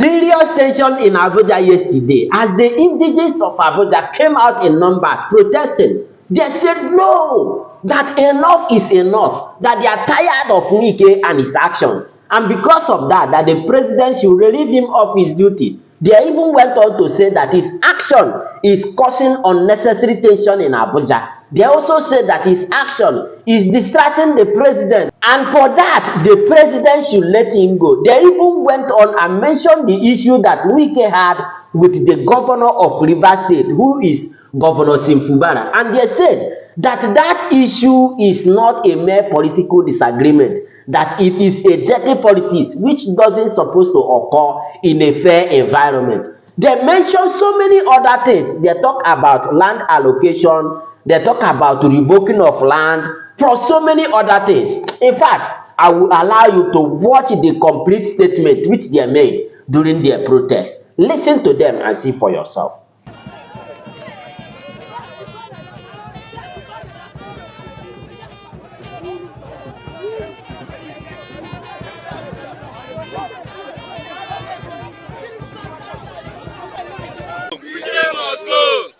Serious tension in Abuja yesterday as the indigenes of Abuja came out in numbers protesting. They said no, that enough is enough, that they are tired of Wike and his actions, and because of that, that the president should relieve him of his duty. They even went on to say that his action is causing unnecessary tension in Abuja. They also said that his action is distracting the president, and for that, the president should let him go. They even went on and mentioned the issue that Wike had with the governor of Rivers State, who is Governor Simfubara, and they said that that issue is not a mere political disagreement, that it is a dirty politics which doesn't supposed to occur in a fair environment. They mention so many other things. They talk about land allocation, they talk about revoking of land, plus so many other things. In fact, I will allow you to watch the complete statement which they made during their protest. Listen to them and see for yourself.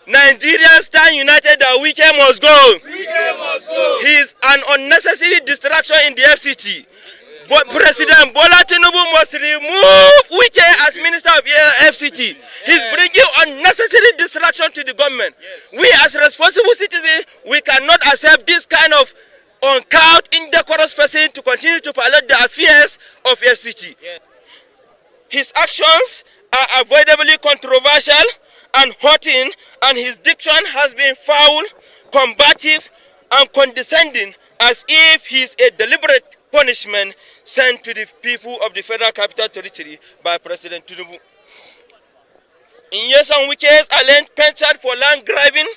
Nigerians stand united that Wike must go. Wike must go. He is an unnecessary distraction in the FCT. But President Bola Tinubu must remove Wike as Minister of FCT. He's bringing unnecessary distraction to the government. We as responsible citizens, we cannot accept this kind of uncouth, indecorous person to continue to pilot the affairs of FCT. His actions are avoidably controversial and hurting, and his diction has been foul, combative, and condescending, as if he is a deliberate punishment sent to the people of the Federal Capital Territory by President Tinubu. Nyesom Wike's alleged penchant for land grabbing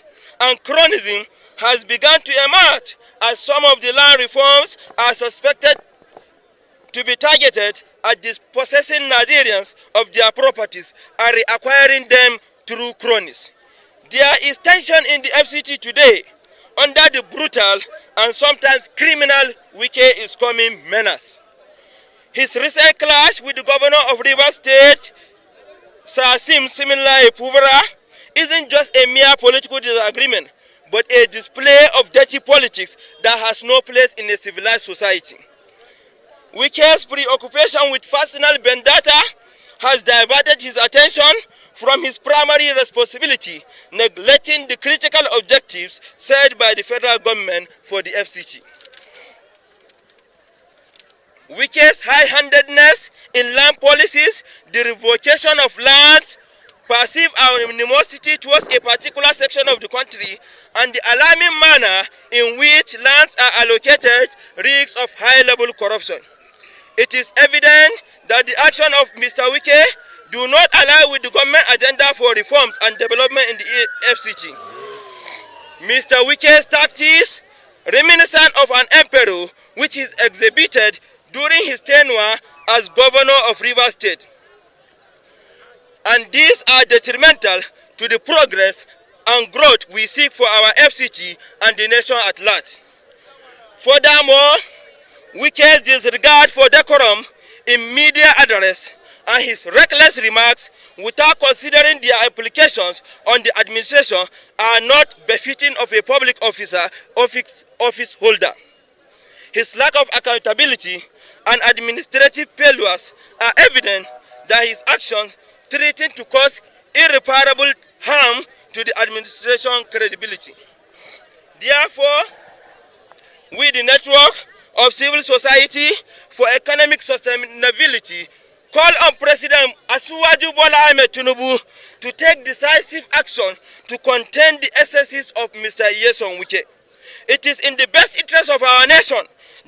and cronyism has begun to emerge, as some of the land reforms are suspected to be targeted at dispossessing Nigerians of their properties and reacquiring them through cronies. There is tension in the FCT today under the brutal and sometimes criminal Wike is coming menace. His recent clash with the governor of Rivers State, Sasim Siminalayi Puvara, isn't just a mere political disagreement, but a display of dirty politics that has no place in a civilized society. Wike's preoccupation with personal vendetta has diverted his attention from his primary responsibility, neglecting the critical objectives set by the federal government for the FCT. Wike's high-handedness in land policies, the revocation of lands, perceived animosity towards a particular section of the country, and the alarming manner in which lands are allocated risks of high-level corruption. It is evident that the action of Mr. Wike do not align with the government agenda for reforms and development in the FCT. Mr. Wike's tactics, reminiscent of an emperor, which is exhibited during his tenure as governor of Rivers State. And these are detrimental to the progress and growth we seek for our FCT and the nation at large. Furthermore, Wike's disregard for decorum in media address and his reckless remarks without considering their implications on the administration are not befitting of a public office holder. His lack of accountability and administrative failures are evident that his actions threaten to cause irreparable harm to the administration's credibility. Therefore, we, the network of civil society for economic sustainability, call on President Asiwaju Bola Ahmed Tinubu to take decisive action to contain the excesses of Mr. Nyesom Wike. It is in the best interest of our nation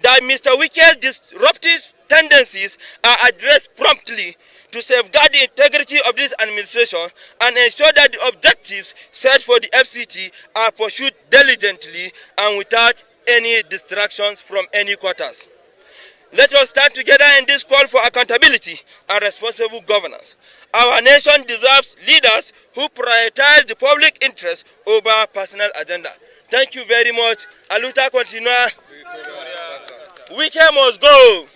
that Mr. Wike's disruptive tendencies are addressed promptly to safeguard the integrity of this administration and ensure that the objectives set for the FCT are pursued diligently and without any distractions from any quarters. Let us stand together in this call for accountability and responsible governance. Our nation deserves leaders who prioritize the public interest over personal agenda. Thank you very much. Aluta continua. Wike must go.